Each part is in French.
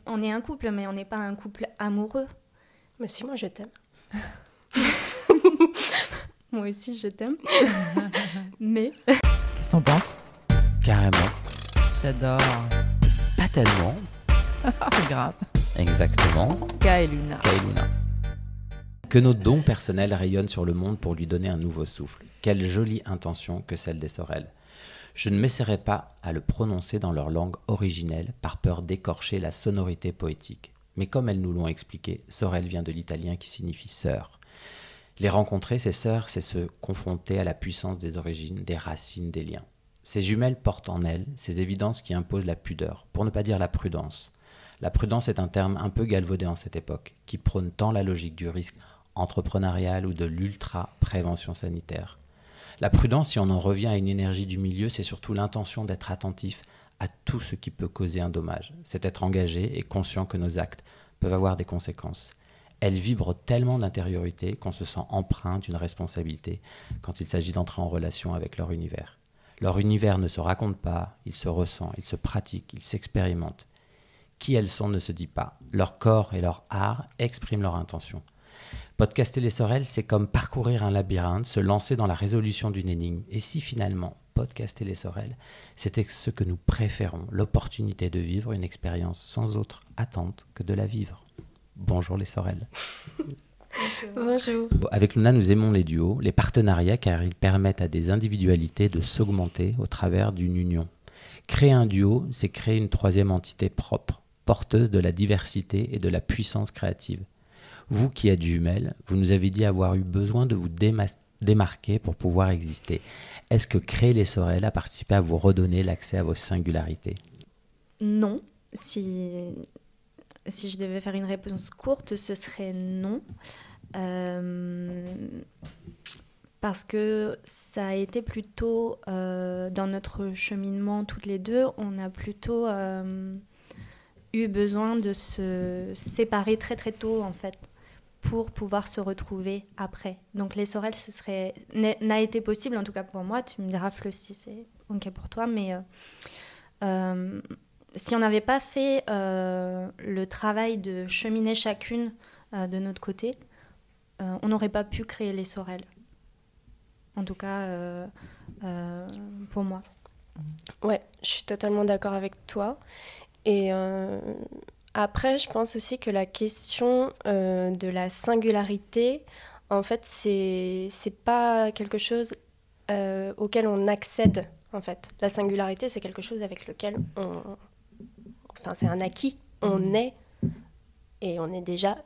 on est un couple, mais on n'est pas un couple amoureux. Mais si, moi je t'aime. Moi aussi, je t'aime. Mais... Qu'est-ce que t'en penses? Carrément. J'adore. Pas tellement. Grave. Exactement. Ka et Luna. Kailuna. Que nos dons personnels rayonnent sur le monde pour lui donner un nouveau souffle. Quelle jolie intention que celle des Sorel. Je ne m'essaierai pas à le prononcer dans leur langue originelle par peur d'écorcher la sonorité poétique. Mais comme elles nous l'ont expliqué, Sorel vient de l'italien qui signifie sœur. Les rencontrer, ces sœurs, c'est se confronter à la puissance des origines, des racines, des liens. Ces jumelles portent en elles ces évidences qui imposent la pudeur, pour ne pas dire la prudence. La prudence est un terme un peu galvaudé en cette époque, qui prône tant la logique du risque entrepreneurial ou de l'ultra-prévention sanitaire. La prudence, si on en revient à une énergie du milieu, c'est surtout l'intention d'être attentif à tout ce qui peut causer un dommage. C'est être engagé et conscient que nos actes peuvent avoir des conséquences. Elles vibrent tellement d'intériorité qu'on se sent empreint d'une responsabilité quand il s'agit d'entrer en relation avec leur univers. Leur univers ne se raconte pas, il se ressent, il se pratique, il s'expérimente. Qui elles sont ne se dit pas. Leur corps et leur art expriment leur intention. Podcaster les Sorel, c'est comme parcourir un labyrinthe, se lancer dans la résolution d'une énigme. Et si finalement, podcaster les Sorel, c'était ce que nous préférons, l'opportunité de vivre une expérience sans autre attente que de la vivre. Bonjour les Sorel. Bonjour. Bon, avec Luna, nous aimons les duos, les partenariats, car ils permettent à des individualités de s'augmenter au travers d'une union. Créer un duo, c'est créer une troisième entité propre, porteuse de la diversité et de la puissance créative. Vous qui êtes jumelles, vous nous avez dit avoir eu besoin de vous démarquer pour pouvoir exister. Est-ce que créer les Sorel a participé à vous redonner l'accès à vos singularités? Non. Si je devais faire une réponse courte, ce serait non. Parce que ça a été plutôt, dans notre cheminement toutes les deux, on a plutôt eu besoin de se séparer très très tôt en fait, pour pouvoir se retrouver après. Donc les Sorel, n'a été possible, en tout cas pour moi, tu me diras Fleu si c'est ok pour toi, mais si on n'avait pas fait le travail de cheminer chacune de notre côté, on n'aurait pas pu créer les Sorel. En tout cas, pour moi. Ouais, je suis totalement d'accord avec toi. Et après, je pense aussi que la question de la singularité, en fait, c'est pas quelque chose auquel on accède, en fait. La singularité, c'est quelque chose avec lequel Enfin, c'est un acquis. On est, et on est déjà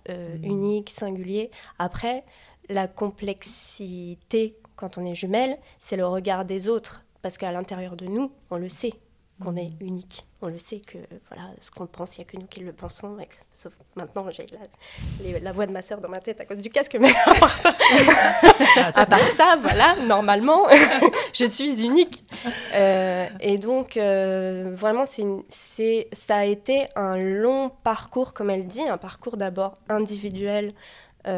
unique, singulier. Après, la complexité, quand on est jumelles, c'est le regard des autres. Parce qu'à l'intérieur de nous, on le sait qu'on est unique. On le sait que voilà, ce qu'on pense, il n'y a que nous qui le pensons. Sauf maintenant, j'ai la voix de ma sœur dans ma tête à cause du casque. Mais à part ça, voilà, normalement, je suis unique. Et donc, vraiment, ça a été un long parcours, comme elle dit, un parcours d'abord individuel qui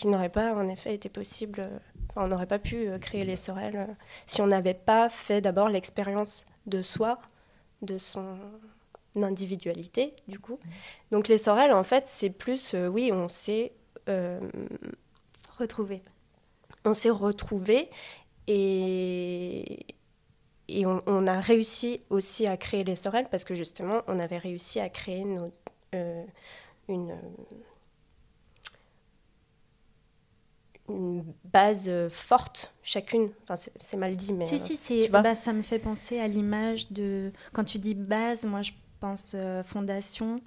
n'aurait pas, en effet, été possible. On n'aurait pas pu créer les Sorel si on n'avait pas fait d'abord l'expérience de soi, de son individualité, du coup. Donc les Sorel, en fait, c'est plus, oui, on s'est Retrouvés. On s'est retrouvés et on a réussi aussi à créer les Sorel parce que justement, on avait réussi à créer une base forte, chacune. Enfin, c'est mal dit, mais... Si, ça me fait penser à l'image de... Quand tu dis base, moi, je pense fondation.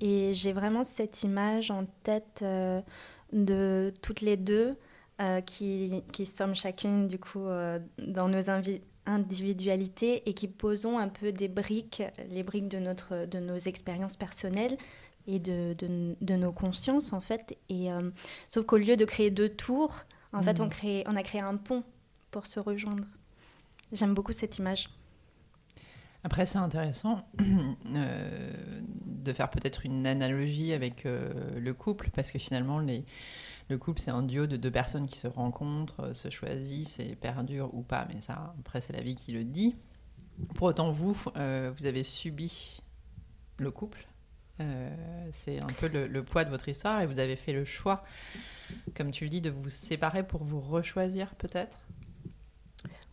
Et j'ai vraiment cette image en tête de toutes les deux qui sommes chacune, du coup, dans nos individualités et qui posons un peu les briques de nos expériences personnelles et de nos consciences, en fait. Et, sauf qu'au lieu de créer deux tours, en fait, on a créé un pont pour se rejoindre. J'aime beaucoup cette image. Après, c'est intéressant de faire peut-être une analogie avec le couple, parce que finalement, le couple, c'est un duo de deux personnes qui se rencontrent, se choisissent et perdurent ou pas, mais ça, après, c'est la vie qui le dit. Pour autant, vous avez subi le couple. C'est un peu le poids de votre histoire et vous avez fait le choix, comme tu le dis, de vous séparer pour vous rechoisir peut-être.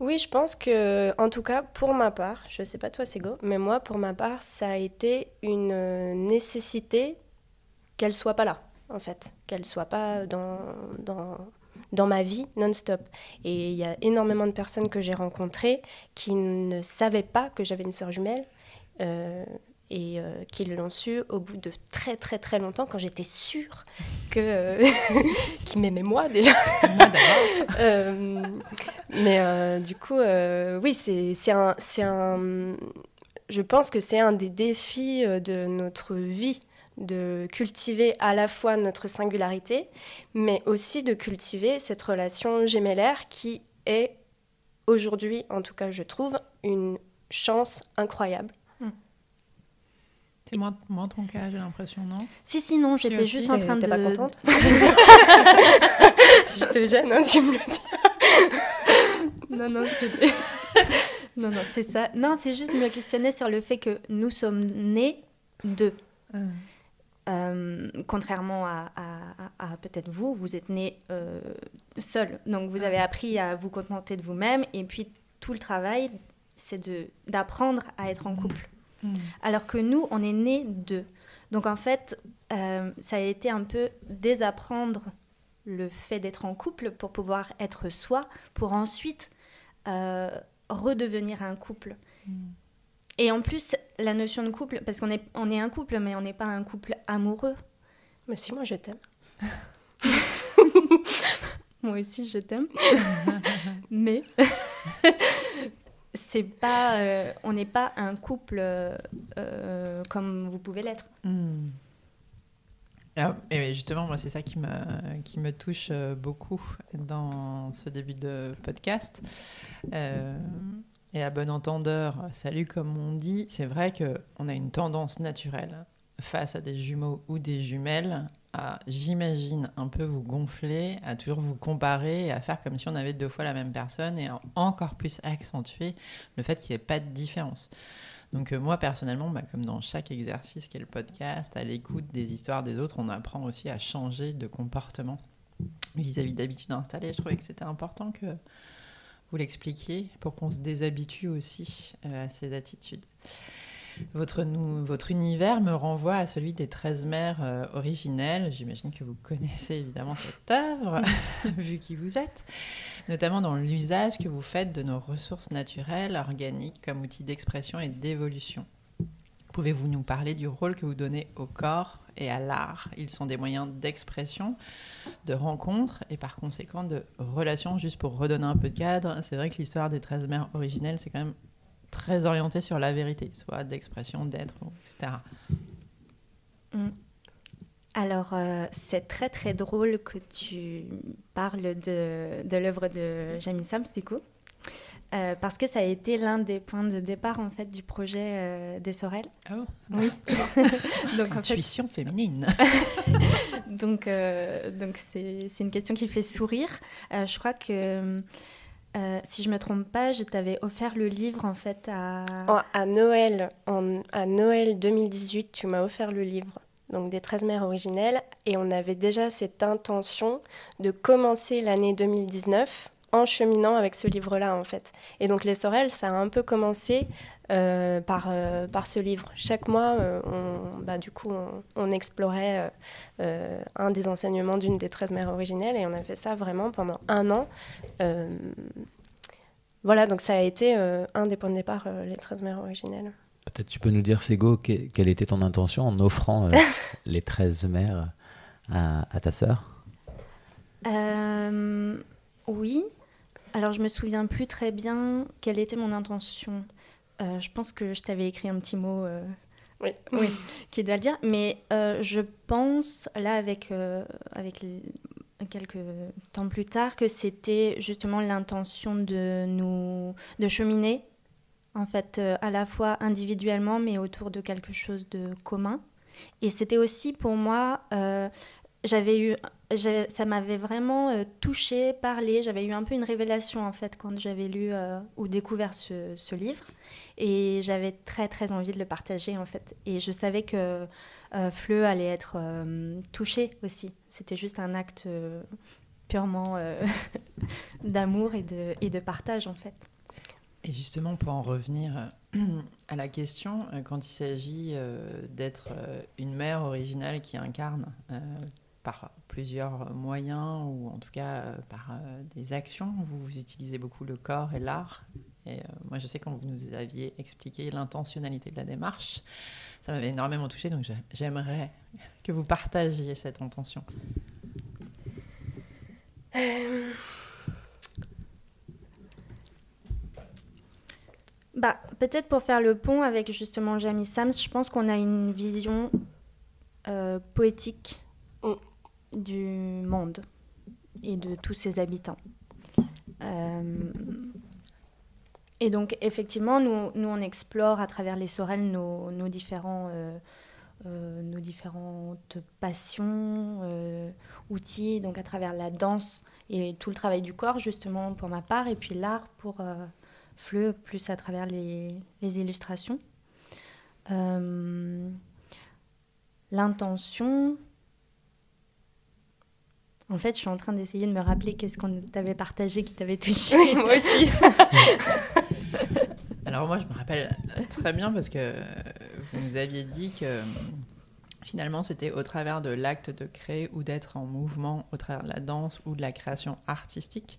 Oui, je pense que, en tout cas, pour ma part, je sais pas toi, Sego, mais moi, pour ma part, ça a été une nécessité qu'elle soit pas là, en fait, qu'elle soit pas dans ma vie non-stop. Et il y a énormément de personnes que j'ai rencontrées qui ne savaient pas que j'avais une sœur jumelle et qui l'ont su au bout de très très très longtemps, quand j'étais sûre qu'ils m'aimaient moi déjà. Moi d'abord. Mais du coup, oui, c'est un, je pense que c'est un des défis de notre vie, de cultiver à la fois notre singularité, mais aussi de cultiver cette relation gémellaire qui est aujourd'hui, en tout cas je trouve, une chance incroyable. C'est moins ton cas, j'ai l'impression, non? Si, non, j'étais juste en train de... T'es pas contente? Si je te gêne, hein, tu me le dis. Non, c'est ça. Non, c'est juste me questionner sur le fait que nous sommes nés d'eux. Contrairement à peut-être vous êtes nés seuls. Donc, vous avez appris à vous contenter de vous-même. Et puis, tout le travail, c'est d'apprendre à être en couple. Alors que nous, on est nés d'eux. Donc, en fait, ça a été un peu désapprendre le fait d'être en couple pour pouvoir être soi, pour ensuite redevenir un couple. Et en plus, la notion de couple, parce qu'on est un couple, mais on n'est pas un couple amoureux. Mais si, moi je t'aime. Moi aussi, je t'aime. Mais c'est pas, on n'est pas un couple comme vous pouvez l'être. Et justement, moi, c'est ça qui me touche beaucoup dans ce début de podcast. Et à bon entendeur, salut comme on dit, c'est vrai qu'on a une tendance naturelle face à des jumeaux ou des jumelles à, j'imagine, un peu vous gonfler, à toujours vous comparer, à faire comme si on avait 2 fois la même personne et à encore plus accentuer le fait qu'il n'y ait pas de différence. Donc moi, personnellement, comme dans chaque exercice qu'est le podcast, à l'écoute des histoires des autres, on apprend aussi à changer de comportement vis-à-vis d'habitudes installées. Je trouvais que c'était important que vous l'expliquiez pour qu'on se déshabitue aussi à ces attitudes. Votre univers me renvoie à celui des 13 mères originelles. J'imagine que vous connaissez évidemment cette œuvre, vu qui vous êtes, notamment dans l'usage que vous faites de nos ressources naturelles, organiques, comme outil d'expression et d'évolution. Pouvez-vous nous parler du rôle que vous donnez au corps et à l'art? Ils sont des moyens d'expression, de rencontre et par conséquent de relation. Juste pour redonner un peu de cadre, c'est vrai que l'histoire des 13 mères originelles, c'est quand même très orienté sur la vérité, soit d'expression, d'être, etc. Alors, c'est très très drôle que tu parles de l'œuvre de Jamie Sams, du coup, parce que ça a été l'un des points de départ en fait du projet des Sorel. Oh, oui. Donc, intuition féminine. donc c'est une question qui fait sourire. Je crois que si je me trompe pas, je t'avais offert le livre en fait à Noël. À Noël 2018, tu m'as offert le livre, donc des 13 mères originelles, et on avait déjà cette intention de commencer l'année 2019 en cheminant avec ce livre-là en fait. Et donc les Sorel, ça a un peu commencé par ce livre. Chaque mois, on explorait un des enseignements d'une des 13 mères originelles, et on a fait ça vraiment pendant 1 an. Voilà, donc ça a été un des points de départ, les 13 mères originelles. Peut-être tu peux nous dire, Sego, quelle était ton intention en offrant les 13 mères à ta sœur? Oui. Alors, je me souviens plus très bien quelle était mon intention. Je pense que je t'avais écrit un petit mot oui, qui doit le dire. Mais je pense, là, avec quelques temps plus tard, que c'était justement l'intention de cheminer, en fait, à la fois individuellement, mais autour de quelque chose de commun. Et c'était aussi pour moi ça m'avait vraiment touchée, parlé. J'avais eu un peu une révélation en fait quand j'avais lu ou découvert ce livre, et j'avais très très envie de le partager en fait. Et je savais que Fleu allait être touchée aussi. C'était juste un acte purement d'amour et de partage en fait. Et justement, pour en revenir à la question, quand il s'agit d'être une mère originale qui incarne par plusieurs moyens, ou en tout cas par des actions, vous utilisez beaucoup le corps et l'art. Et moi, je sais quand vous nous aviez expliqué l'intentionnalité de la démarche, ça m'avait énormément touchée, donc j'aimerais que vous partagiez cette intention. Peut-être pour faire le pont avec justement Jamie Sams, je pense qu'on a une vision poétique du monde et de tous ses habitants. Et donc effectivement, nous on explore à travers les Sorel nos différentes passions, outils, donc à travers la danse et tout le travail du corps justement pour ma part, et puis l'art pour Fleu, plus à travers les illustrations. L'intention... En fait, je suis en train d'essayer de me rappeler qu'est-ce qu'on t'avait partagé qui t'avait touché. Oui, moi aussi. Alors moi, je me rappelle très bien parce que vous nous aviez dit que finalement, c'était au travers de l'acte de créer ou d'être en mouvement, au travers de la danse ou de la création artistique,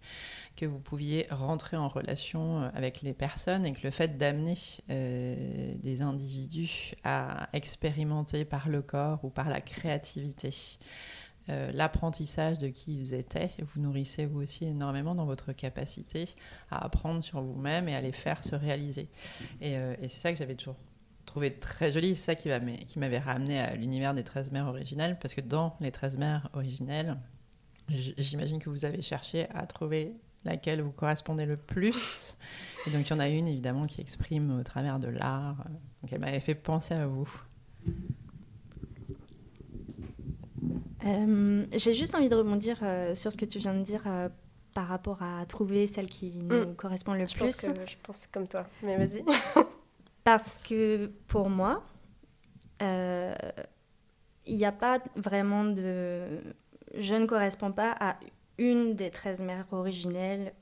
que vous pouviez rentrer en relation avec les personnes, et que le fait d'amener des individus à expérimenter par le corps ou par la créativité l'apprentissage de qui ils étaient, vous nourrissez vous aussi énormément dans votre capacité à apprendre sur vous-même et à les faire se réaliser. Et c'est ça que j'avais toujours trouvé très joli, c'est ça qui m'avait ramené à l'univers des 13 mères originelles, parce que dans les 13 mères originelles, j'imagine que vous avez cherché à trouver laquelle vous correspondez le plus. Et donc il y en a une évidemment qui exprime au travers de l'art, donc elle m'avait fait penser à vous. J'ai juste envie de rebondir sur ce que tu viens de dire par rapport à trouver celle qui nous correspond le plus. Je pense comme toi, mais vas-y. Parce que pour moi, il n'y a pas vraiment de... Je ne corresponds pas à une des 13 mères originelles.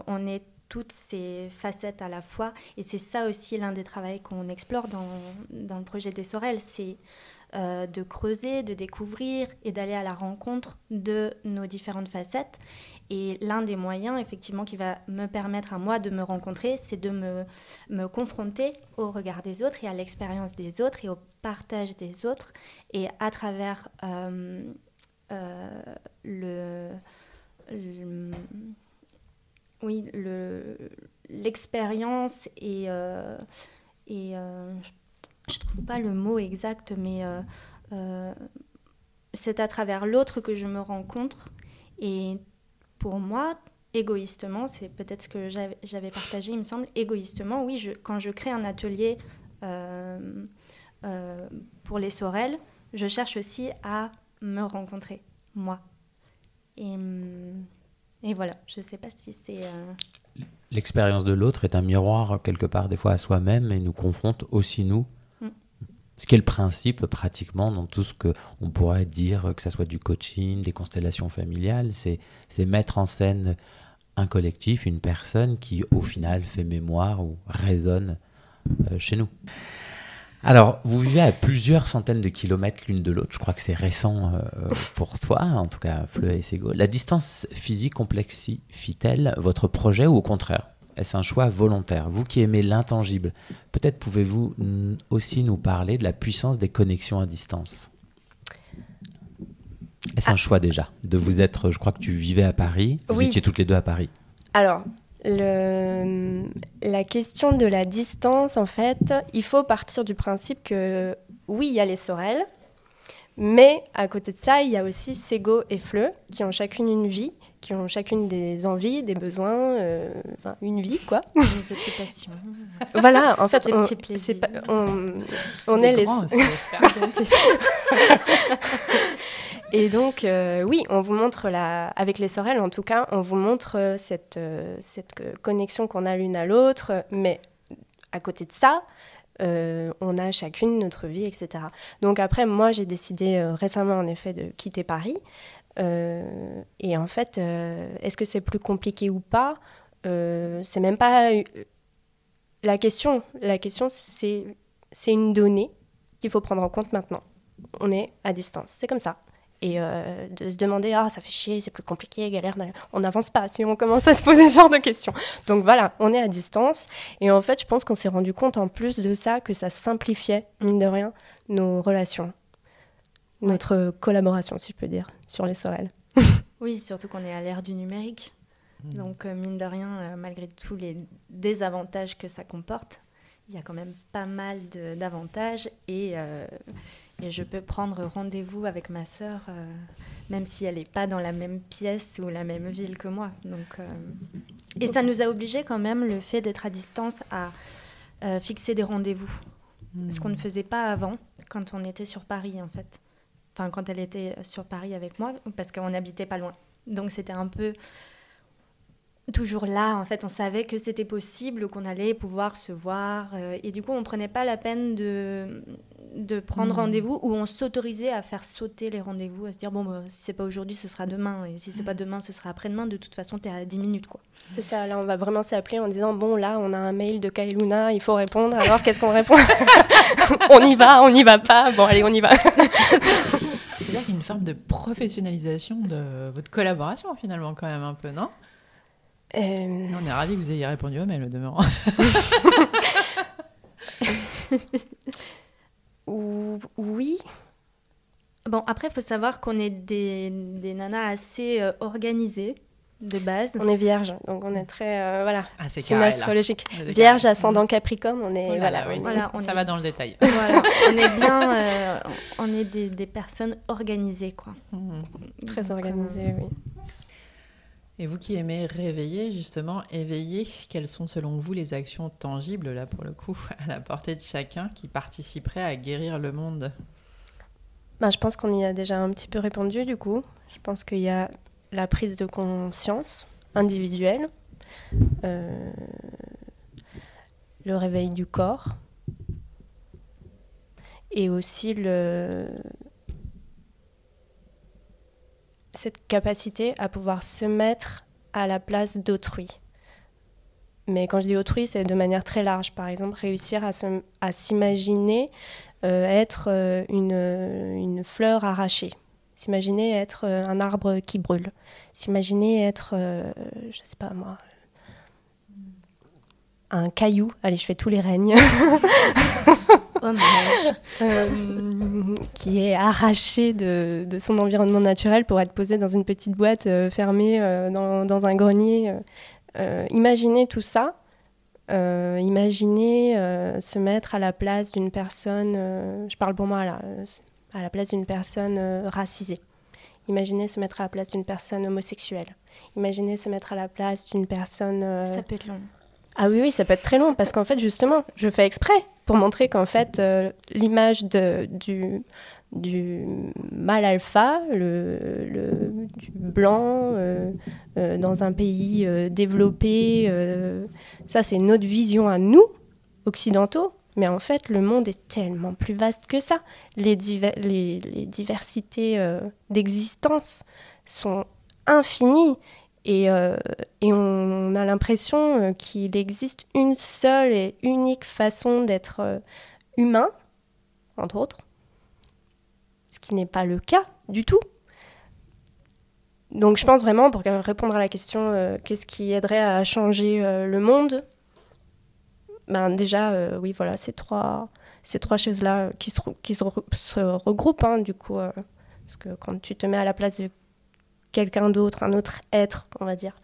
On est toutes ces facettes à la fois. Et c'est ça aussi l'un des travaux qu'on explore dans le projet des Sorel. C'est de creuser, de découvrir et d'aller à la rencontre de nos différentes facettes. Et l'un des moyens, effectivement, qui va me permettre à moi de me rencontrer, c'est de me confronter au regard des autres et à l'expérience des autres et au partage des autres. Et à travers l'expérience et je trouve pas le mot exact, mais c'est à travers l'autre que je me rencontre. Et pour moi, égoïstement, c'est peut-être ce que j'avais partagé, il me semble, égoïstement, oui, quand je crée un atelier pour les Sorel, je cherche aussi à me rencontrer, moi. Et voilà, je ne sais pas si c'est... L'expérience de l'autre est un miroir, quelque part, des fois à soi-même, et nous confronte aussi, nous. Ce qui est le principe, pratiquement, dans tout ce qu'on pourrait dire, que ce soit du coaching, des constellations familiales, c'est mettre en scène un collectif, une personne qui, au final, fait mémoire ou résonne chez nous. Alors, vous vivez à plusieurs centaines de kilomètres l'une de l'autre. Je crois que c'est récent pour toi, en tout cas, Fleu et Sego. La distance physique complexifie-t-elle votre projet, ou au contraire ? Est-ce un choix volontaire ? Vous qui aimez l'intangible, peut-être pouvez-vous aussi nous parler de la puissance des connexions à distance ? Est-ce un choix déjà de vous être... Je crois que tu vivais à Paris. Vous étiez toutes les deux à Paris. Alors, la question de la distance, en fait, il faut partir du principe que, oui, il y a les Sorel, mais à côté de ça, il y a aussi Sego et Fleu, qui ont chacune une vie, qui ont chacune des envies, des besoins, une vie, quoi. Des occupations. Voilà, en fait, des petits plaisirs. On est les... Et donc, oui, on vous montre, avec les Sorel en tout cas, on vous montre cette connexion qu'on a l'une à l'autre, mais à côté de ça, on a chacune notre vie, etc. Donc après, moi, j'ai décidé récemment, en effet, de quitter Paris. Et en fait, est-ce que c'est plus compliqué ou pas ? C'est même pas la question. La question, c'est une donnée qu'il faut prendre en compte maintenant. On est à distance, c'est comme ça. Et de se demander, ça fait chier, c'est plus compliqué, galère, on n'avance pas si on commence à se poser ce genre de questions. Donc voilà, on est à distance. Et en fait, je pense qu'on s'est rendu compte en plus de ça que ça simplifiait, mine de rien, nos relations. Notre collaboration, si je peux dire, sur les Sorel. Oui, surtout qu'on est à l'ère du numérique. Donc, mine de rien, malgré tous les désavantages que ça comporte, il y a quand même pas mal d'avantages. Et je peux prendre rendez-vous avec ma sœur, même si elle n'est pas dans la même pièce ou la même ville que moi. Donc, et ça nous a obligés quand même, le fait d'être à distance, à fixer des rendez-vous. Ce qu'on ne faisait pas avant, quand on était sur Paris, en fait. Enfin, quand elle était sur Paris avec moi, parce qu'on n'habitait pas loin. Donc, c'était un peu toujours là. En fait, on savait que c'était possible, qu'on allait pouvoir se voir. Et du coup, on ne prenait pas la peine de prendre rendez-vous, ou on s'autorisait à faire sauter les rendez-vous, à se dire, si ce n'est pas aujourd'hui, ce sera demain. Et si ce n'est pas demain, ce sera après-demain. De toute façon, tu es à 10 minutes, quoi. C'est ça, là, on va vraiment s'appeler en disant, là, on a un mail de Kailuna, il faut répondre. Alors, qu'est-ce qu'on répond ? On y va pas. Bon, allez, on y va. C'est-à-dire qu'il y a une forme de professionnalisation de votre collaboration, finalement, quand même, un peu, non ? On est ravis que vous ayez répondu au mail, au demeurant. Oui. Bon, après, il faut savoir qu'on est des nanas assez organisées, de base. On est vierge, donc on est très, c'est signe carré, astrologique. Vierge, ascendant Capricorne, on est, ça va dans le détail. Voilà, on est bien, on est des personnes organisées, quoi. Très organisées, oui. Et vous qui aimez réveiller, justement, éveiller, quelles sont selon vous les actions tangibles, là pour le coup, à la portée de chacun, qui participeraient à guérir le monde ? Je pense qu'on y a déjà un petit peu répondu, du coup. Je pense qu'il y a la prise de conscience individuelle, le réveil du corps, et aussi cette capacité à pouvoir se mettre à la place d'autrui. Mais quand je dis autrui, c'est de manière très large. Par exemple, réussir à s'imaginer être une fleur arrachée. S'imaginer être un arbre qui brûle. S'imaginer être, je sais pas moi, un caillou. Allez, je fais tous les règnes. Qui est arraché de son environnement naturel pour être posé dans une petite boîte fermée dans un grenier. Imaginez tout ça. Imaginez se mettre à la place d'une personne, je parle pour moi là, à la place d'une personne racisée. Imaginez se mettre à la place d'une personne homosexuelle. Imaginez se mettre à la place d'une personne... Ça peut être long. Ah oui, ça peut être très long, parce qu'en fait, justement, je fais exprès pour montrer qu'en fait, l'image du mâle alpha, du blanc, dans un pays développé, ça, c'est notre vision à nous, occidentaux. Mais en fait, le monde est tellement plus vaste que ça. Les diversités d'existence sont infinies. Et on a l'impression qu'il existe une seule et unique façon d'être humain, entre autres, ce qui n'est pas le cas du tout. Donc je pense vraiment, pour répondre à la question qu'est-ce qui aiderait à changer le monde, déjà, oui, voilà, ces trois choses-là qui se regroupent, hein, du coup, parce que quand tu te mets à la place de quelqu'un d'autre, un autre être, on va dire,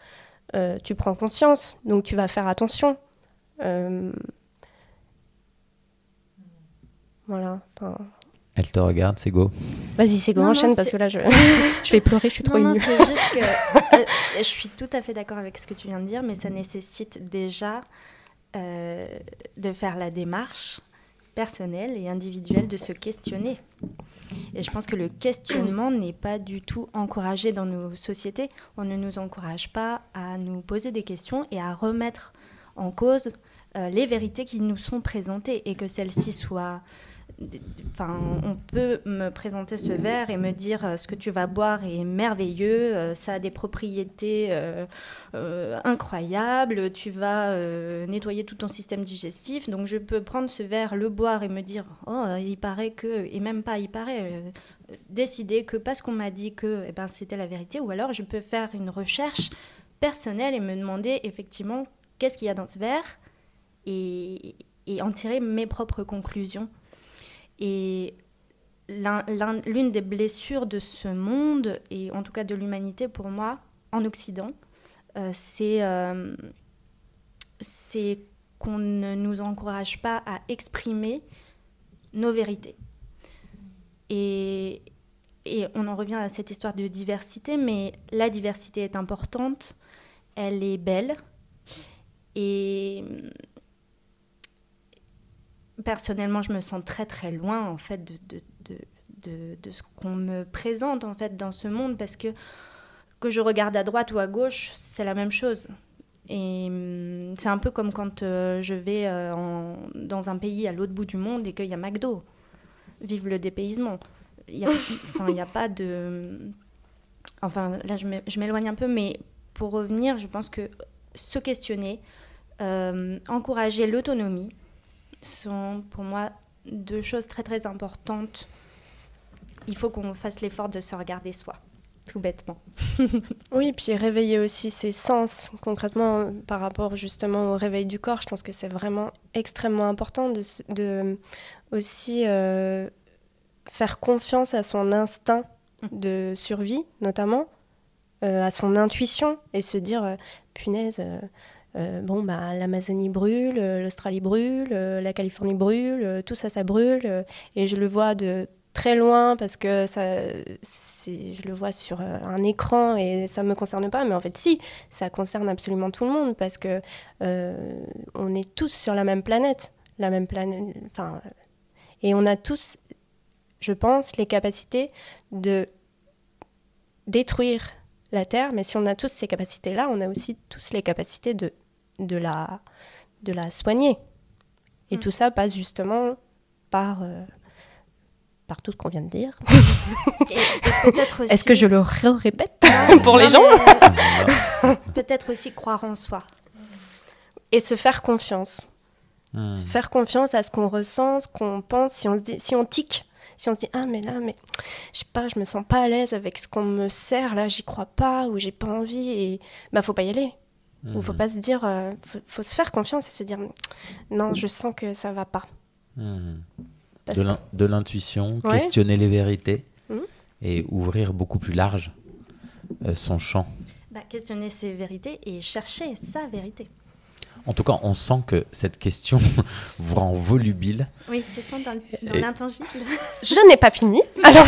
tu prends conscience, donc tu vas faire attention. Voilà. Elle te regarde, c'est go. Vas-y, c'est go, enchaîne, parce que là, je vais pleurer, je suis trop émue. Non, c'est juste que je suis tout à fait d'accord avec ce que tu viens de dire, mais ça nécessite déjà de faire la démarche personnelle et individuelle de se questionner. Et je pense que le questionnement n'est pas du tout encouragé dans nos sociétés. On ne nous encourage pas à nous poser des questions et à remettre en cause les vérités qui nous sont présentées et que celles-ci soient... Enfin, on peut me présenter ce verre et me dire ce que tu vas boire est merveilleux, ça a des propriétés incroyables, tu vas nettoyer tout ton système digestif. Donc je peux prendre ce verre, le boire et me dire oh il paraît que, et même pas il paraît, décider que parce qu'on m'a dit que eh ben, c'était la vérité. Ou alors je peux faire une recherche personnelle et me demander effectivement qu'est-ce qu'il y a dans ce verre et en tirer mes propres conclusions. Et l'une des blessures de ce monde, et en tout cas de l'humanité pour moi, en Occident, c'est qu'on ne nous encourage pas à exprimer nos vérités. Et on en revient à cette histoire de diversité, mais la diversité est importante, elle est belle, et... Personnellement, je me sens très très loin en fait de ce qu'on me présente en fait dans ce monde, parce que je regarde à droite ou à gauche, c'est la même chose. Et c'est un peu comme quand je vais dans un pays à l'autre bout du monde et qu'il y a McDo. Vive le dépaysement. Il y a pas de... Enfin, là, je m'éloigne un peu, mais pour revenir, je pense que se questionner, encourager l'autonomie, sont pour moi deux choses très très importantes. Il faut qu'on fasse l'effort de se regarder soi, tout bêtement. Oui, puis réveiller aussi ses sens, concrètement par rapport justement au réveil du corps. Je pense que c'est vraiment extrêmement important de aussi faire confiance à son instinct de survie, notamment, à son intuition, et se dire punaise... l'Amazonie brûle, l'Australie brûle, la Californie brûle, tout ça brûle. Et je le vois de très loin parce que je le vois sur un écran et ça ne me concerne pas. Mais en fait, si, ça concerne absolument tout le monde parce que on est tous sur la même planète. Et on a tous, je pense, les capacités de détruire la Terre, mais si on a tous ces capacités-là, on a aussi tous les capacités de la soigner. Et tout ça passe justement par tout ce qu'on vient de dire. Et peut-être aussi... Est-ce que je le répète pour les gens Peut-être aussi croire en soi. Et se faire confiance. Se faire confiance à ce qu'on ressent, ce qu'on pense. Si on tique, si on se dit « Ah, mais là, je sais pas, je me sens pas à l'aise avec ce qu'on me sert, là, j'y crois pas, ou j'ai pas envie, et faut pas y aller. » Ou faut pas se dire... faut se faire confiance et se dire « Non, je sens que ça va pas. » De l'intuition, questionner les vérités et ouvrir beaucoup plus large son champ. Questionner ses vérités et chercher sa vérité. En tout cas, on sent que cette question vous rend volubile. Oui, tu sens dans l'intangible. Je n'ai pas fini. Alors...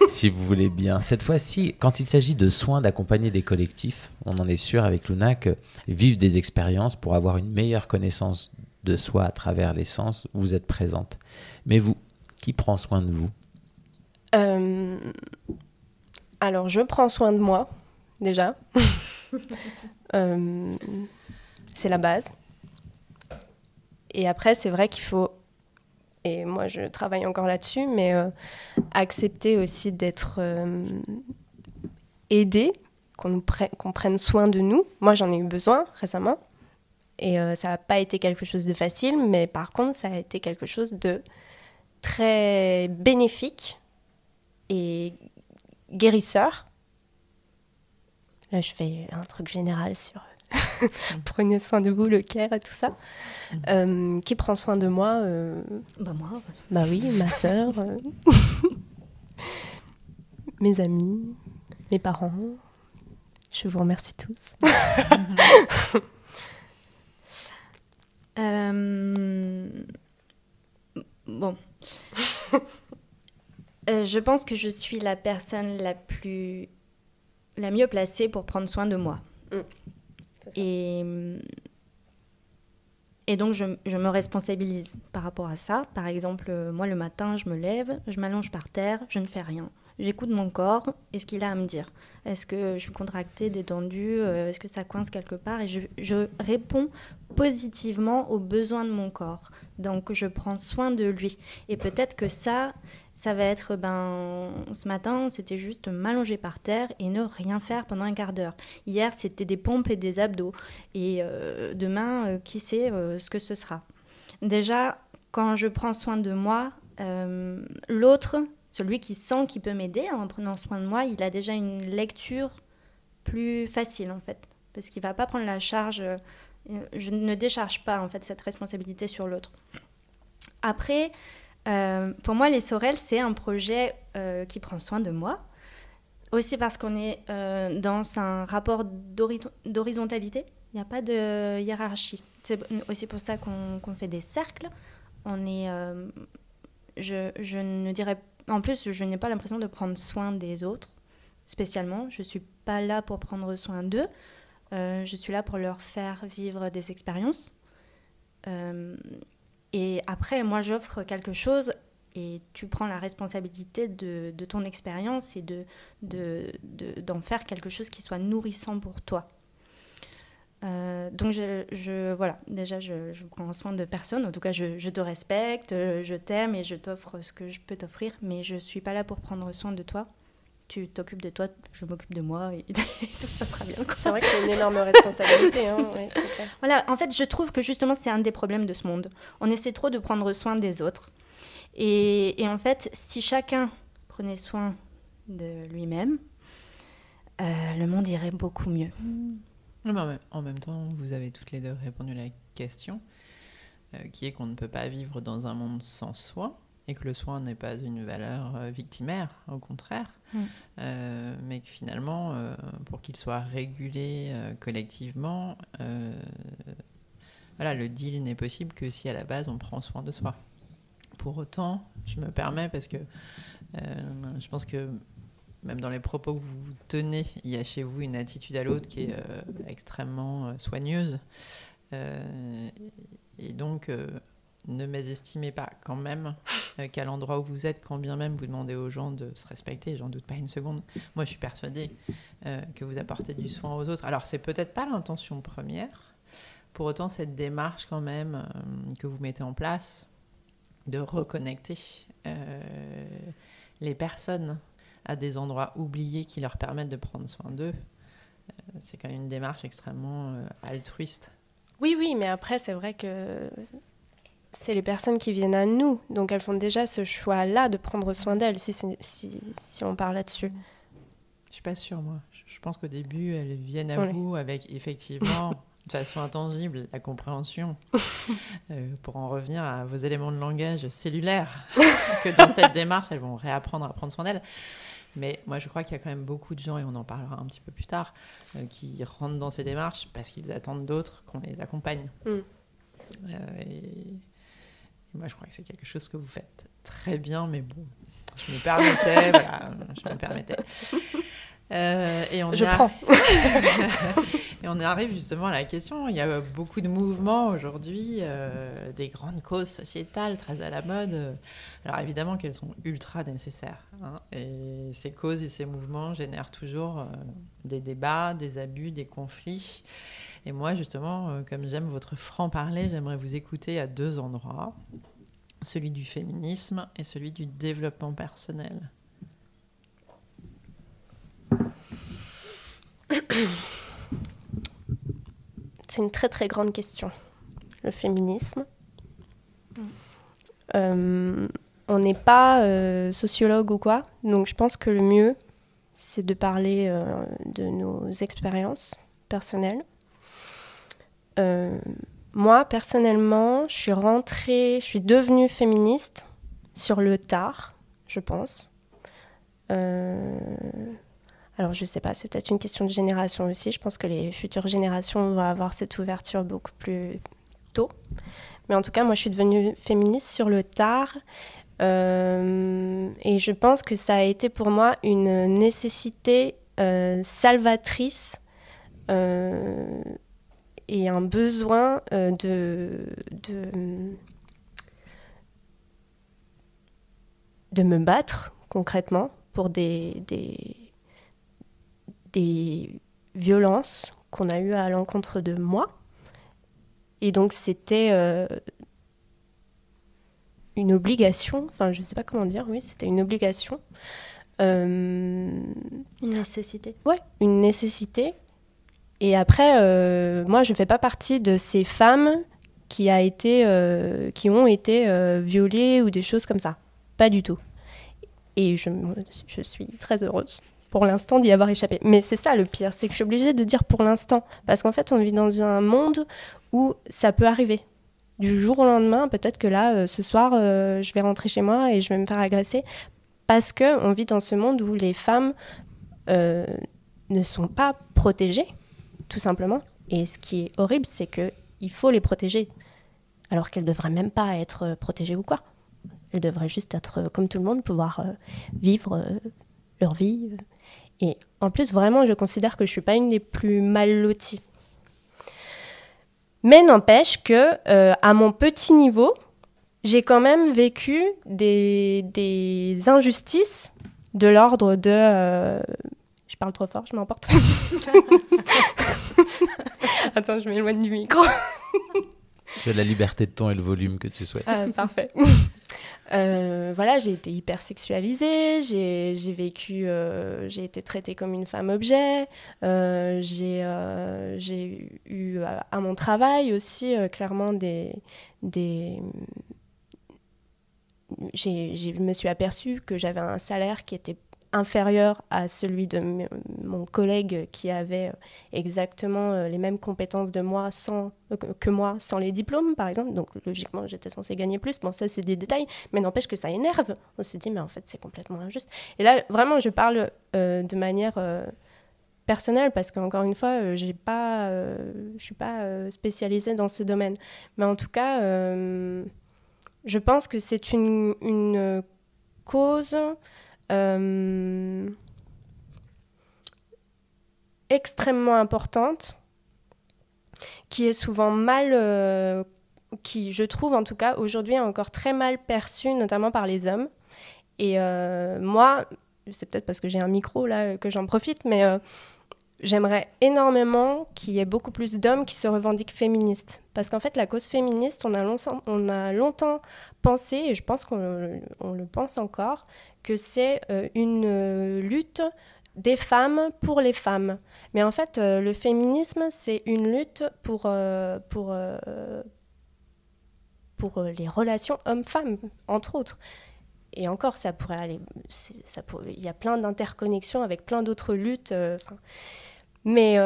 Si vous voulez bien. Cette fois-ci, quand il s'agit de soins d'accompagner des collectifs, on en est sûr avec Luna que vivre des expériences pour avoir une meilleure connaissance de soi à travers les sens, vous êtes présente. Mais vous, qui prend soin de vous ? Alors, je prends soin de moi, déjà. C'est la base. Et après, c'est vrai qu'il faut, et moi je travaille encore là-dessus, mais accepter aussi d'être aidé, qu'on prenne soin de nous. Moi, j'en ai eu besoin récemment. Et ça n'a pas été quelque chose de facile, mais par contre, ça a été quelque chose de très bénéfique et guérisseur. Là, je fais un truc général sur prenez soin de vous, le care et tout ça. Qui prend soin de moi Moi. Bah oui, ma sœur, mes amis, mes parents. Je vous remercie tous. Bon. Je pense que je suis la personne la mieux placée pour prendre soin de moi. Et Et donc, je me responsabilise par rapport à ça. Par exemple, moi, le matin, je me lève, je m'allonge par terre, je ne fais rien. J'écoute mon corps et ce qu'il a à me dire. Est-ce que je suis contractée, détendue, est-ce que ça coince quelque part? Et je réponds positivement aux besoins de mon corps. Donc, je prends soin de lui. Et peut-être que ça va être, ce matin, c'était juste m'allonger par terre et ne rien faire pendant un quart d'heure. Hier, c'était des pompes et des abdos. Et demain, qui sait ce que ce sera. Déjà, quand je prends soin de moi, l'autre... Celui qui sent qu'il peut m'aider en prenant soin de moi, il a déjà une lecture plus facile en fait. Parce qu'il ne va pas prendre la charge, je ne décharge pas en fait cette responsabilité sur l'autre. Après, pour moi, les Sorel, c'est un projet qui prend soin de moi. Aussi parce qu'on est dans un rapport d'horizontalité, il n'y a pas de hiérarchie. C'est aussi pour ça qu'on fait des cercles. On est, je ne dirais pas. En plus, je n'ai pas l'impression de prendre soin des autres, spécialement. Je ne suis pas là pour prendre soin d'eux. Je suis là pour leur faire vivre des expériences. Et après, moi, j'offre quelque chose et tu prends la responsabilité de ton expérience et d'en faire quelque chose qui soit nourrissant pour toi. Donc voilà, déjà je prends soin de personne, en tout cas je te respecte, je t'aime et je t'offre ce que je peux t'offrir, mais je suis pas là pour prendre soin de toi. Tu t'occupes de toi, je m'occupe de moi et tout se passera bien. C'est vrai que c'est une énorme responsabilité. Hein, ouais, voilà, en fait je trouve que justement c'est un des problèmes de ce monde. On essaie trop de prendre soin des autres et en fait si chacun prenait soin de lui-même, le monde irait beaucoup mieux. Mais en même temps, vous avez toutes les deux répondu à la question, qui est qu'on ne peut pas vivre dans un monde sans soin, et que le soin n'est pas une valeur victimaire, au contraire, mais que finalement, pour qu'il soit régulé collectivement, voilà, le deal n'est possible que si à la base on prend soin de soi. Pour autant, je me permets, parce que je pense que même dans les propos que vous tenez, il y a chez vous une attitude à l'autre qui est extrêmement soigneuse. Et donc, ne mésestimez pas quand même qu'à l'endroit où vous êtes, quand bien même vous demandez aux gens de se respecter, j'en doute pas une seconde. Moi, je suis persuadée que vous apportez du soin aux autres. Alors, c'est peut-être pas l'intention première. Pour autant, cette démarche quand même que vous mettez en place de reconnecter les personnes à des endroits oubliés qui leur permettent de prendre soin d'eux, c'est quand même une démarche extrêmement altruiste. Oui, mais après, c'est vrai que c'est les personnes qui viennent à nous, donc elles font déjà ce choix-là de prendre soin d'elles, si on parle là-dessus. Je suis pas sûre, moi. Je pense qu'au début, elles viennent à vous avec, effectivement, de façon intangible, la compréhension. Pour en revenir à vos éléments de langage cellulaires, que dans cette démarche, elles vont réapprendre à prendre soin d'elles. Mais moi, je crois qu'il y a quand même beaucoup de gens, et on en parlera un petit peu plus tard, qui rentrent dans ces démarches parce qu'ils attendent d'autres qu'on les accompagne. Et moi, je crois que c'est quelque chose que vous faites très bien, mais bon, je me permettais, voilà, je me permettais. Prends. Et on arrive justement à la question. Il y a beaucoup de mouvements aujourd'hui, des grandes causes sociétales très à la mode. Alors évidemment qu'elles sont ultra nécessaires. Hein, et ces causes et ces mouvements génèrent toujours des débats, des abus, des conflits. Et moi justement, comme j'aime votre franc-parler, j'aimerais vous écouter à deux endroits. Celui du féminisme et celui du développement personnel. C'est une très très grande question, le féminisme. On n'est pas sociologue ou quoi, donc je pense que le mieux, c'est de parler de nos expériences personnelles. Moi, personnellement, je suis devenue féministe sur le tard, je pense. Alors, je sais pas, c'est peut-être une question de génération aussi. Je pense que les futures générations vont avoir cette ouverture beaucoup plus tôt. Mais en tout cas, moi, je suis devenue féministe sur le tard. Et je pense que ça a été pour moi une nécessité salvatrice et un besoin de me battre concrètement pour des violences qu'on a eues à l'encontre de moi. Et donc c'était une obligation, enfin je ne sais pas comment dire, oui, c'était une obligation. Une nécessité. Ouais, une nécessité. Et après, moi je ne fais pas partie de ces femmes qui ont été violées ou des choses comme ça. Pas du tout. Et je suis très heureuse pour l'instant d'y avoir échappé. Mais c'est ça le pire, c'est que je suis obligée de dire pour l'instant. Parce qu'en fait, on vit dans un monde où ça peut arriver. Du jour au lendemain, peut-être que là, ce soir, je vais rentrer chez moi et je vais me faire agresser. Parce qu'on vit dans ce monde où les femmes ne sont pas protégées, tout simplement. Et ce qui est horrible, c'est qu'il faut les protéger. Alors qu'elles ne devraient même pas être protégées ou quoi. Elles devraient juste être comme tout le monde, pouvoir vivre leur vie. Et en plus, vraiment, je considère que je ne suis pas une des plus mal loties. Mais n'empêche que, à mon petit niveau, j'ai quand même vécu des injustices de l'ordre de... Je parle trop fort, je m'emporte. Attends, je m'éloigne du micro. Tu as la liberté de ton et le volume que tu souhaites. Ah, parfait. Voilà, j'ai été hyper sexualisée, j'ai été traitée comme une femme objet, j'ai eu à mon travail aussi clairement je me suis aperçue que j'avais un salaire qui était inférieur à celui de mon collègue qui avait exactement les mêmes compétences que moi sans les diplômes, par exemple. Donc, logiquement, j'étais censée gagner plus. Bon, ça, c'est des détails, mais n'empêche que ça énerve. On se dit, mais en fait, c'est complètement injuste. Et là, vraiment, je parle de manière personnelle parce qu'encore une fois, je suis pas spécialisée dans ce domaine. Mais en tout cas, je pense que c'est une cause... extrêmement importante qui est souvent qui je trouve en tout cas aujourd'hui est encore très mal perçue notamment par les hommes et moi c'est peut-être parce que j'ai un micro là que j'en profite mais j'aimerais énormément qu'il y ait beaucoup plus d'hommes qui se revendiquent féministes parce qu'en fait la cause féministe on a longtemps pensé et je pense qu'on le pense encore que c'est une lutte des femmes pour les femmes. Mais en fait, le féminisme, c'est une lutte pour les relations hommes-femmes, entre autres. Et encore, ça pourrait aller... il y a plein d'interconnexions avec plein d'autres luttes. Mais...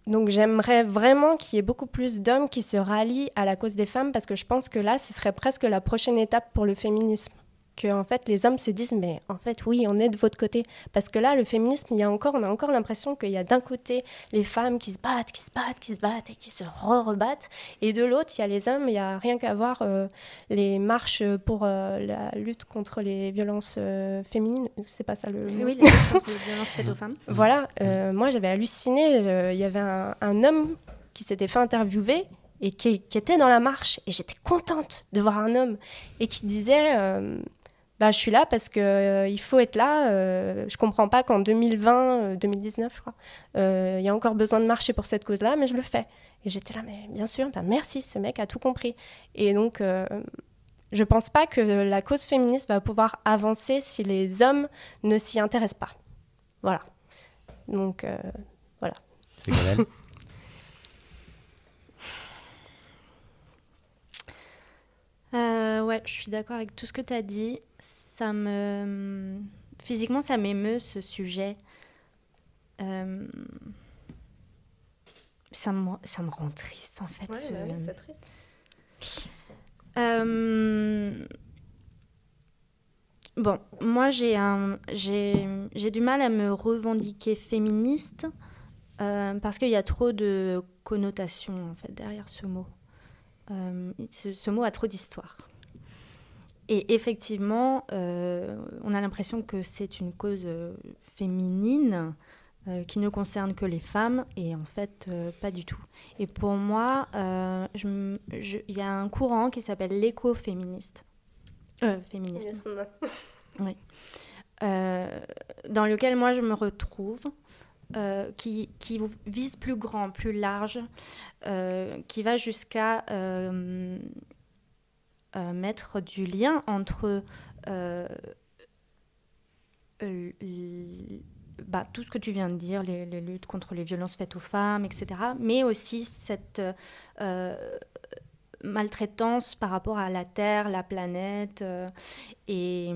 donc j'aimerais vraiment qu'il y ait beaucoup plus d'hommes qui se rallient à la cause des femmes parce que je pense que là, ce serait presque la prochaine étape pour le féminisme. Que en fait, les hommes se disent, mais en fait, oui, on est de votre côté. Parce que là, le féminisme, on a encore l'impression qu'il y a d'un côté les femmes qui se battent et qui se rebattent. Et de l'autre, il y a les hommes, il n'y a rien qu'à voir les marches pour la lutte contre les violences féminines. C'est pas ça le mot. Oui, les luttes contre les violences faites aux femmes. Voilà, moi j'avais halluciné. Il y avait un homme qui s'était fait interviewer et qui était dans la marche. Et j'étais contente de voir un homme et qui disait... je suis là parce qu'il faut être là. Je comprends pas qu'en 2019, je crois, il y a encore besoin de marcher pour cette cause-là, mais je le fais. Et j'étais là, mais bien sûr, merci, ce mec a tout compris. Et donc, je pense pas que la cause féministe va pouvoir avancer si les hommes ne s'y intéressent pas. Voilà. Donc, voilà. C'est Gaëlle. Ouais, je suis d'accord avec tout ce que tu as dit. Physiquement, ça m'émeut, ce sujet. Ça me rend triste, en fait. Ouais, c'est triste. Bon, moi, j'ai du mal à me revendiquer féministe parce qu'il y a trop de connotations, en fait, derrière ce mot. Ce mot a trop d'histoire. Et effectivement, on a l'impression que c'est une cause féminine, qui ne concerne que les femmes, et en fait, pas du tout. Et pour moi, il y a un courant qui s'appelle l'écoféminisme. Féminisme. Oui. Dans lequel moi je me retrouve, qui vise plus grand, plus large, qui va jusqu'à mettre du lien entre tout ce que tu viens de dire, les luttes contre les violences faites aux femmes, etc., mais aussi cette maltraitance par rapport à la Terre, la planète, et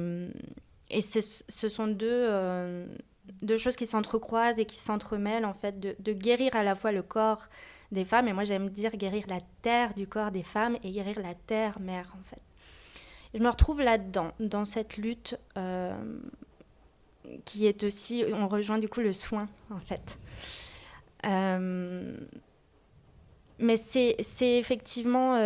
ce sont deux choses qui s'entrecroisent et qui s'entremêlent, en fait, de guérir à la fois le corps des femmes, et moi j'aime dire guérir la terre du corps des femmes et guérir la terre-mère, en fait. Et je me retrouve là-dedans, dans cette lutte qui est aussi, on rejoint du coup le soin, en fait. Mais c'est effectivement...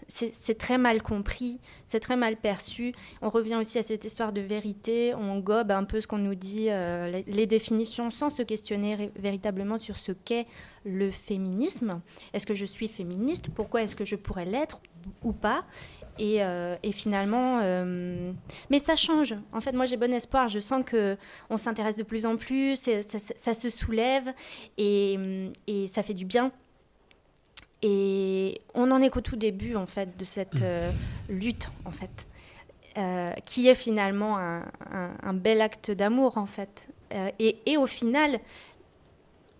c'est très mal compris, c'est très mal perçu. On revient aussi à cette histoire de vérité, on gobe un peu ce qu'on nous dit, les définitions, sans se questionner véritablement sur ce qu'est le féminisme. Est-ce que je suis féministe ? Pourquoi est-ce que je pourrais l'être ou pas ? Et finalement... Mais ça change. En fait, moi, j'ai bon espoir. Je sens qu'on s'intéresse de plus en plus, ça se soulève et ça fait du bien. Et on en est qu'au tout début, en fait, de cette lutte, en fait, qui est finalement un bel acte d'amour, en fait. Et au final,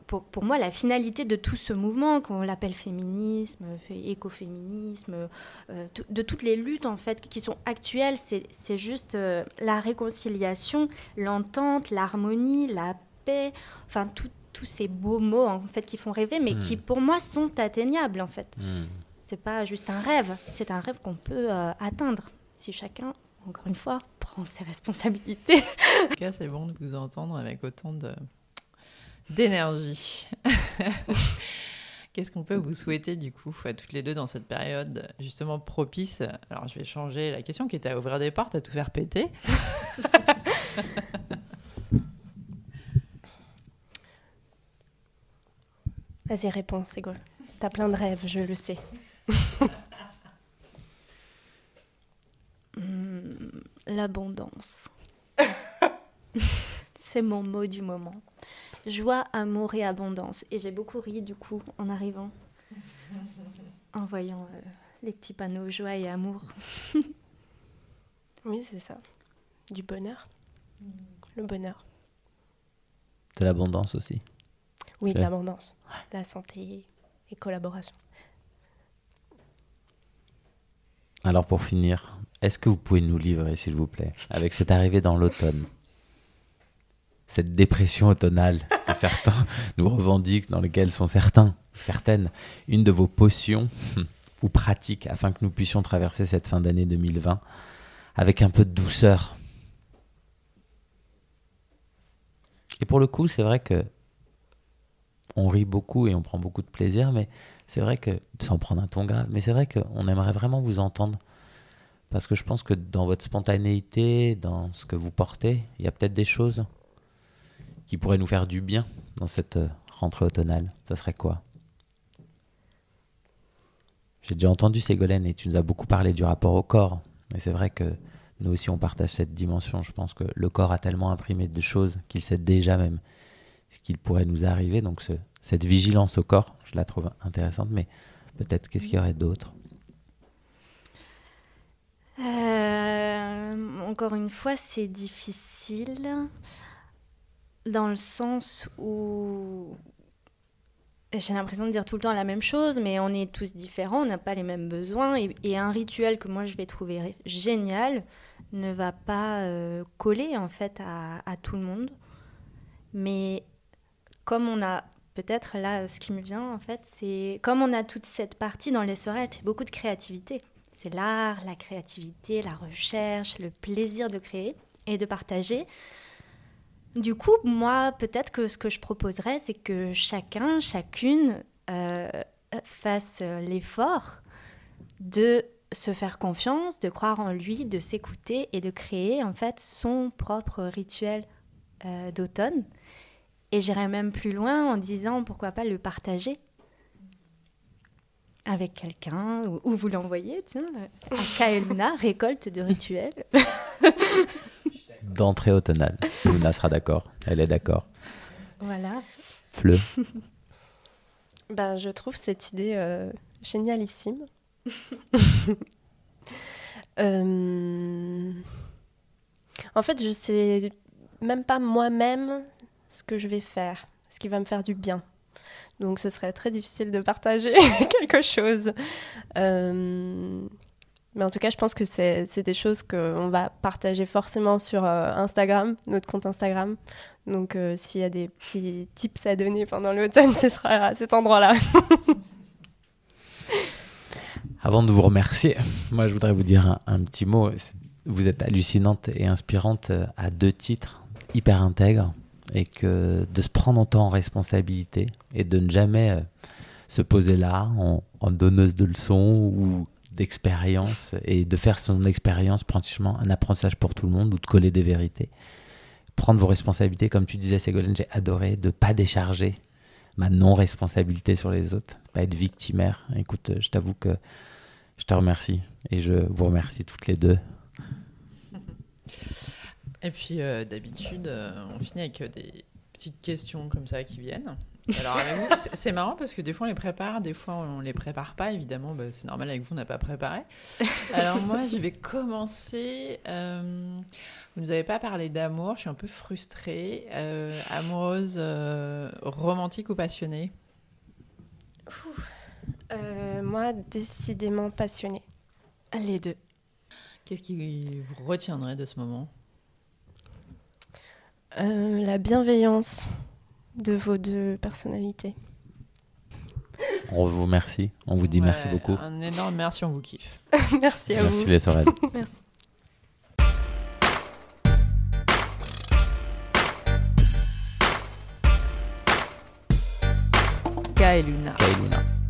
pour moi, la finalité de tout ce mouvement, qu'on l'appelle féminisme, écoféminisme, de toutes les luttes, en fait, qui sont actuelles, c'est juste la réconciliation, l'entente, l'harmonie, la paix, enfin, tous ces beaux mots, en fait, qui font rêver, mais qui, pour moi, sont atteignables, en fait. C'est pas juste un rêve, c'est un rêve qu'on peut atteindre, si chacun, encore une fois, prend ses responsabilités. En tout cas, c'est bon de vous entendre avec autant d'énergie. Qu'est-ce qu'on peut vous souhaiter, du coup, à toutes les deux, dans cette période, justement, propice ? Alors, je vais changer la question, qui était à ouvrir des portes, à tout faire péter. Vas-y, réponds, c'est quoi ? T'as plein de rêves, je le sais. L'abondance. C'est mon mot du moment. Joie, amour et abondance. Et j'ai beaucoup ri, du coup, en arrivant, en voyant les petits panneaux joie et amour. Oui, c'est ça. Du bonheur. Le bonheur. De l'abondance aussi. Oui, de l'abondance, de la santé et collaboration. Alors pour finir, est-ce que vous pouvez nous livrer, s'il vous plaît, avec cette arrivée dans l'automne, cette dépression automnale que certains nous revendiquent, dans laquelle sont certaines, une de vos potions ou pratiques afin que nous puissions traverser cette fin d'année 2020 avec un peu de douceur. Et pour le coup, c'est vrai que on rit beaucoup et on prend beaucoup de plaisir, mais c'est vrai que, sans prendre un ton grave, mais c'est vrai qu'on aimerait vraiment vous entendre, parce que je pense que dans votre spontanéité, dans ce que vous portez, il y a peut-être des choses qui pourraient nous faire du bien dans cette rentrée automnale. Ça serait quoi ? J'ai déjà entendu Ségolène et tu nous as beaucoup parlé du rapport au corps, mais c'est vrai que nous aussi on partage cette dimension. Je pense que le corps a tellement imprimé de choses qu'il sait déjà même ce qu'il pourrait nous arriver, donc cette vigilance au corps, je la trouve intéressante, mais peut-être qu'est-ce qu'il y aurait d'autre ? Encore une fois, c'est difficile dans le sens où j'ai l'impression de dire tout le temps la même chose, mais on est tous différents, on n'a pas les mêmes besoins, et un rituel que moi je vais trouver génial ne va pas coller en fait à tout le monde, mais comme on a, peut-être là, ce qui me vient en fait, c'est comme on a toute cette partie dans les Sorel, c'est beaucoup de créativité. C'est l'art, la créativité, la recherche, le plaisir de créer et de partager. Du coup, moi, peut-être que ce que je proposerais, c'est que chacun, chacune fasse l'effort de se faire confiance, de croire en lui, de s'écouter et de créer en fait son propre rituel d'automne. Et j'irais même plus loin en disant pourquoi pas le partager avec quelqu'un ou vous l'envoyez, tiens, à Ka et Luna, récolte de rituels. D'entrée automnale. Luna sera d'accord. Elle est d'accord. Voilà. Fleu. Je trouve cette idée génialissime. En fait, je sais même pas moi-même ce que je vais faire, ce qui va me faire du bien. Donc, ce serait très difficile de partager quelque chose. Mais en tout cas, je pense que c'est des choses qu'on va partager forcément sur Instagram, notre compte Instagram. Donc, s'il y a des petits tips à donner pendant l'automne, ce sera à cet endroit-là. Avant de vous remercier, moi, je voudrais vous dire un petit mot. Vous êtes hallucinante et inspirante à 2 titres, hyper intègres, et que de se prendre autant en responsabilité et de ne jamais se poser là en donneuse de leçons ou d'expérience, et de faire son expérience pratiquement un apprentissage pour tout le monde, ou de coller des vérités. Prendre vos responsabilités, comme tu disais Ségolène, j'ai adoré, de ne pas décharger ma non-responsabilité sur les autres, pas être victimaire. Écoute, je t'avoue que je te remercie, et je vous remercie toutes les 2. Et puis d'habitude, on finit avec des petites questions comme ça qui viennent. Alors avec vous, c'est marrant parce que des fois on les prépare, des fois on les prépare pas, évidemment, c'est normal, avec vous on n'a pas préparé. Alors moi je vais commencer, vous nous avez pas parlé d'amour, je suis un peu frustrée, amoureuse, romantique ou passionnée? Moi, décidément passionnée. Les 2. Qu'est-ce qui vous retiendrait de ce moment? La bienveillance de vos 2 personnalités. On vous remercie, on vous dit merci beaucoup. Un énorme merci, on vous kiffe. Merci à vous. Merci les Sorel. Merci. Ka et Luna. Ka et Luna.